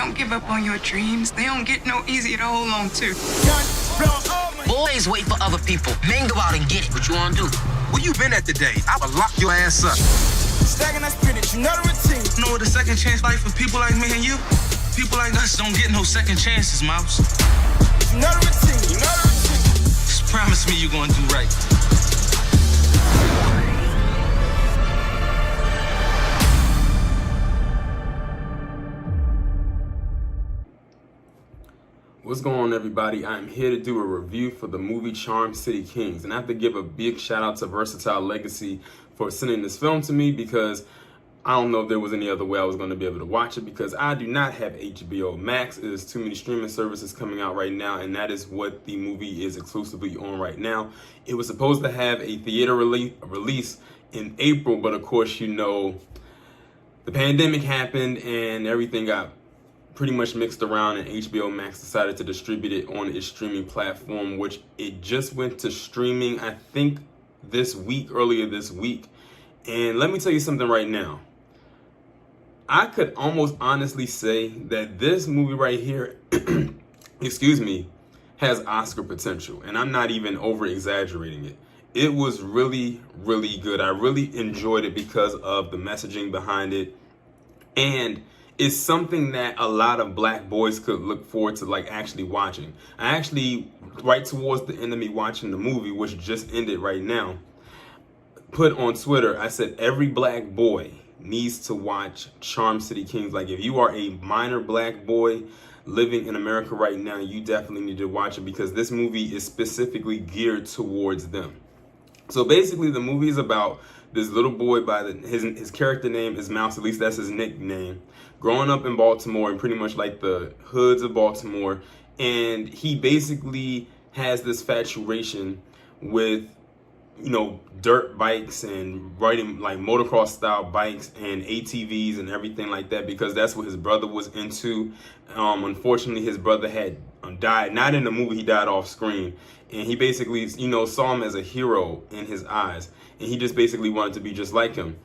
Don't give up on your dreams. They don't get no easier to hold on to. Boys wait for other people. Men go out and get it. What you wanna do? Where you been at today? I would lock your ass up. Stacking that spinach, you know the routine. You know what the second chance life for people like me and you? People like us don't get no second chances, Mouse. You know the routine, you know the routine. Just promise me you're gonna do right. What's going on, everybody? I'm here to do a review for the movie Charm City Kings, and I have to give a big shout out to Versatile Legacy for sending this film to me, because I don't know if there was any other way I was going to be able to watch it, because I do not have HBO Max. There's too many streaming services coming out right now, and that is what the movie is exclusively on right now. It was supposed to have a theater release in April, but of course, you know, the pandemic happened and everything got pretty much mixed around, and HBO Max decided to distribute it on its streaming platform, which it just went to streaming, I think, earlier this week. And let me tell you something right now. I could almost honestly say that this movie right here, excuse me, has Oscar potential, and I'm not even over exaggerating it. It was really, really good. I really enjoyed it because of the messaging behind it, and it's something that a lot of black boys could look forward to, like, actually watching. I actually, right towards the end of me watching the movie, which just ended right now, put on Twitter, I said every black boy needs to watch Charm City Kings. Like, if you are a minor black boy living in America right now, you definitely need to watch it, because this movie is specifically geared towards them. So basically, the movie is about this little boy his character name is Mouse, at least that's his nickname, growing up in Baltimore and pretty much like the hoods of Baltimore, and he basically has this infatuation with, you know, dirt bikes and riding like motocross style bikes and ATVs and everything like that, because that's what his brother was into. Unfortunately, his brother had died, not in the movie, he died off screen, and he basically, you know, saw him as a hero in his eyes, and he just basically wanted to be just like him.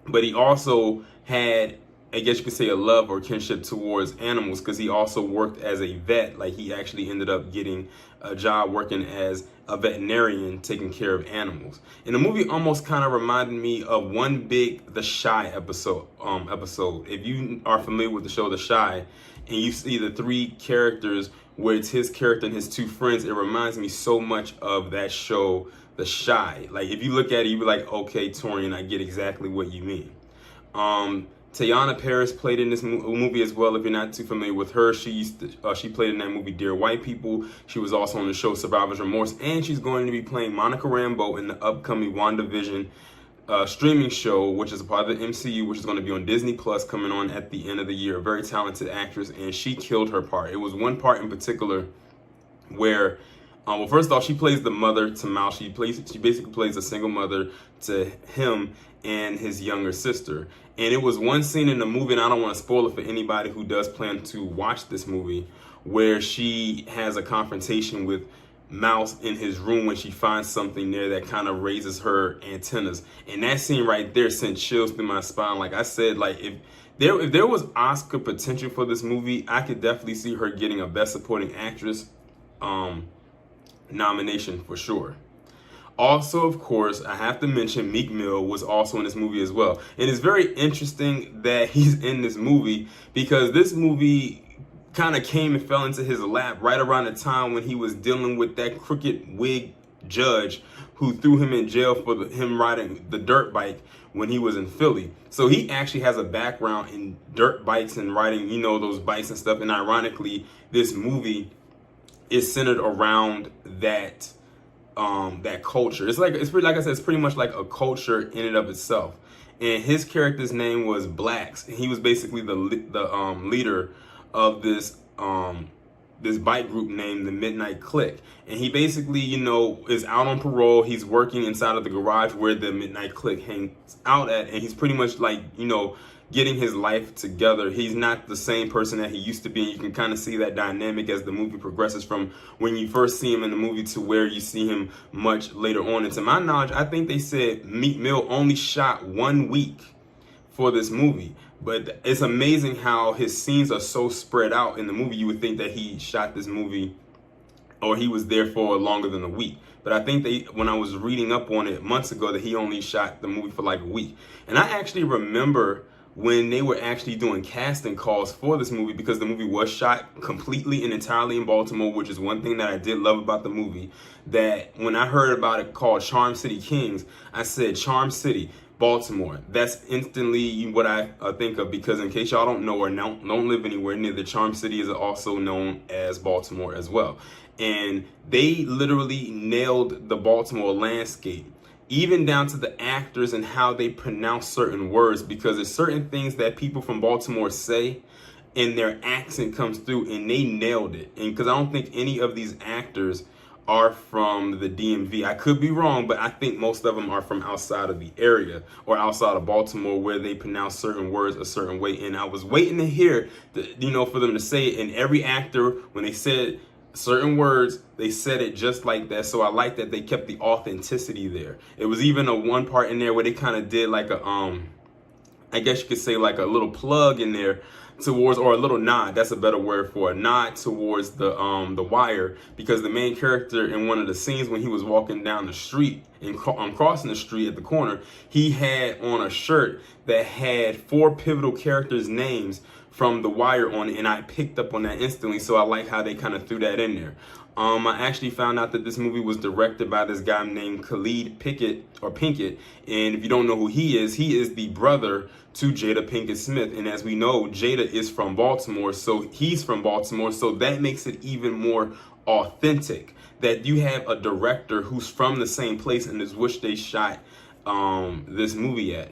But he also had, I guess you could say, a love or kinship towards animals, because he also worked as a vet. Like, he actually ended up getting a job working as a veterinarian taking care of animals. And the movie almost kind of reminded me of One Big The Chi episode. If you are familiar with the show The Chi, and you see the three characters where it's his character and his two friends, it reminds me so much of that show The Chi. Like, if you look at it, you be like, okay, Torian, I get exactly what you mean. Teyonah Parris played in this movie as well. If you're not too familiar with her, she played in that movie Dear White People. She was also on the show Survivor's Remorse, and she's going to be playing Monica Rambeau in the upcoming WandaVision streaming show, which is a part of the MCU, which is going to be on Disney Plus coming on at the end of the year. A very talented actress, and she killed her part. It was one part in particular where, well, first off, she plays the mother to Mouse. She basically plays a single mother to him and his younger sister. And it was one scene in the movie, and I don't want to spoil it for anybody who does plan to watch this movie, where she has a confrontation with Mouse in his room when she finds something there that kind of raises her antennas. And that scene right there sent chills through my spine. Like I said, like, if there was Oscar potential for this movie, I could definitely see her getting a Best Supporting Actress nomination for sure. Also, of course, I have to mention Meek Mill was also in this movie as well. And it's very interesting that he's in this movie, because this movie kind of came and fell into his lap right around the time when he was dealing with that crooked wig judge who threw him in jail for him riding the dirt bike when he was in Philly. So he actually has a background in dirt bikes and riding, you know, those bikes and stuff. And ironically, this movie is centered around that culture. It's like I said, it's pretty much like a culture in and of itself. And his character's name was Blacks. He was basically the leader of this bike group named the Midnight Clique. And he basically, you know, is out on parole. He's working inside of the garage where the Midnight Clique hangs out at, and he's pretty much like, you know, getting his life together. He's not the same person that he used to be, and you can kind of see that dynamic as the movie progresses from when you first see him in the movie to where you see him much later on. And to my knowledge, I think they said Meek Mill only shot 1 week for this movie. But it's amazing how his scenes are so spread out in the movie. You would think that he shot this movie, or he was there for longer than a week. But I think when I was reading up on it months ago, that he only shot the movie for like a week. And I actually remember when they were actually doing casting calls for this movie, because the movie was shot completely and entirely in Baltimore, which is one thing that I did love about the movie. That when I heard about it called Charm City Kings, I said Charm City, Baltimore. That's instantly what I think of, because in case y'all don't know or don't live anywhere near, the Charm City is also known as Baltimore as well. And they literally nailed the Baltimore landscape, even down to the actors and how they pronounce certain words, because there's certain things that people from Baltimore say and their accent comes through, and they nailed it. And because I don't think any of these actors are from the DMV. I could be wrong, but I think most of them are from outside of the area or outside of Baltimore, where they pronounce certain words a certain way. And I was waiting to hear, for them to say it. And every actor, when they said certain words, they said it just like that. So I like that they kept the authenticity there. It was even a one part in there where they kind of did like a, I guess you could say like a little plug in there towards, or a little nod, that's a better word for a nod towards the Wire, because the main character in one of the scenes when he was walking down the street and crossing the street at the corner, he had on a shirt that had 4 pivotal characters' names from The Wire on it, and I picked up on that instantly. So I like how they kind of threw that in there. I actually found out that this movie was directed by this guy named Khalid Pinkett, and if you don't know who he is the brother to Jada Pinkett Smith. And as we know, Jada is from Baltimore, so he's from Baltimore, so that makes it even more authentic that you have a director who's from the same place, and is which they shot this movie at.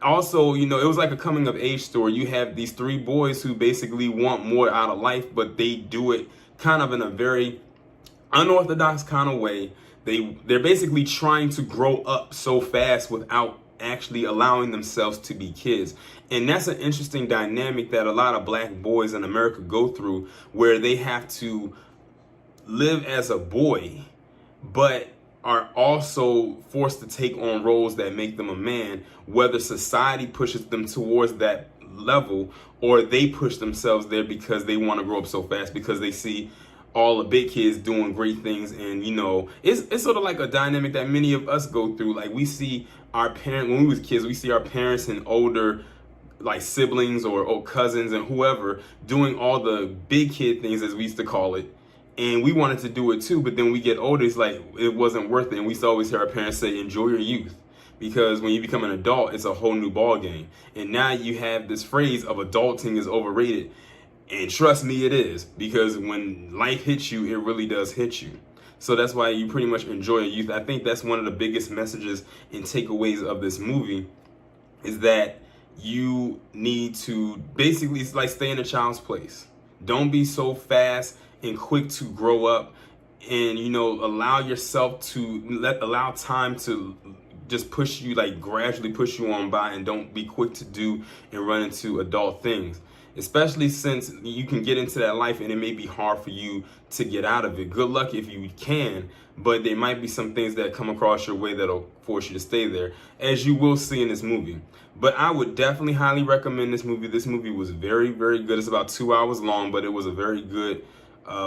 Also, it was like a coming of age story. You have these 3 boys who basically want more out of life, but they do it kind of in a very unorthodox kind of way. They're basically trying to grow up so fast without actually allowing themselves to be kids. And that's an interesting dynamic that a lot of black boys in America go through, where they have to live as a boy, but are also forced to take on roles that make them a man, whether society pushes them towards that level or they push themselves there because they want to grow up so fast, because they see all the big kids doing great things. And it's sort of like a dynamic that many of us go through. Like, we see our parents when we was kids, we see our parents and older like siblings or cousins and whoever doing all the big kid things, as we used to call it, and we wanted to do it too. But then we get older, it's like it wasn't worth it. And we used to always hear our parents say, enjoy your youth, because when you become an adult, it's a whole new ball game. And now you have this phrase of adulting is overrated. And trust me, it is, because when life hits you, it really does hit you. So that's why you pretty much enjoy your youth. I think that's one of the biggest messages and takeaways of this movie, is that you need to basically, it's like stay in a child's place. Don't be so fast and quick to grow up, and allow yourself to allow time to just push you, like gradually push you on by, and don't be quick to do and run into adult things, especially since you can get into that life and it may be hard for you to get out of it. Good luck if you can, but there might be some things that come across your way that'll force you to stay there, as you will see in this movie. But I would definitely highly recommend this movie. This movie was very, very good. It's about 2 hours long, but it was a very good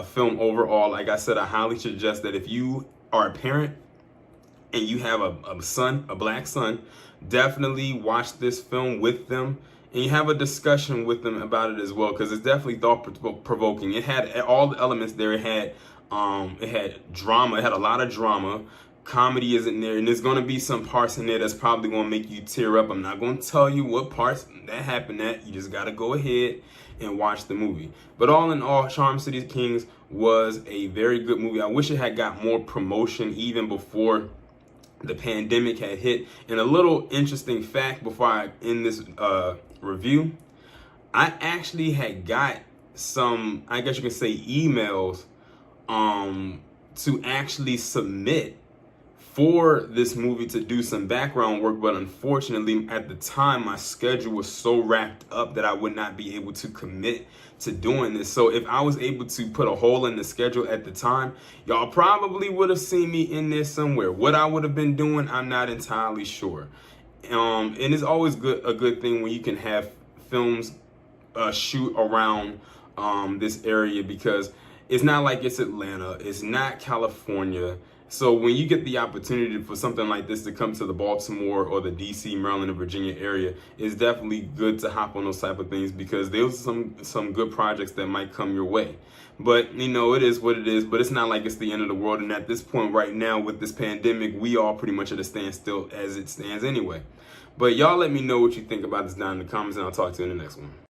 film overall. Like I said, I highly suggest that if you are a parent and you have a black son, definitely watch this film with them, and you have a discussion with them about it as well, because it's definitely thought-provoking. It had all the elements there. It had drama. It had a lot of drama. Comedy isn't there, and there's going to be some parts in there that's probably going to make you tear up. I'm not going to tell you what parts that happened at. You just got to go ahead and watch the movie. But all in all, Charm City Kings was a very good movie. I wish it had got more promotion even before the pandemic had hit. And a little interesting fact before I end this review, I actually had got some, I guess you can say, emails to actually submit for this movie to do some background work, but unfortunately at the time my schedule was so wrapped up that I would not be able to commit to doing this. So if I was able to put a hole in the schedule at the time, y'all probably would have seen me in there somewhere. What I would have been doing, I'm not entirely sure. And it's always a good thing when you can have films shoot around this area, because it's not like it's Atlanta, it's not California. So when you get the opportunity for something like this to come to the Baltimore or the DC, Maryland, and Virginia area, it's definitely good to hop on those type of things, because there's some good projects that might come your way. But you know, it is what it is. But it's not like it's the end of the world. And at this point right now with this pandemic, we are pretty much at a standstill as it stands anyway. But y'all let me know what you think about this down in the comments, and I'll talk to you in the next one.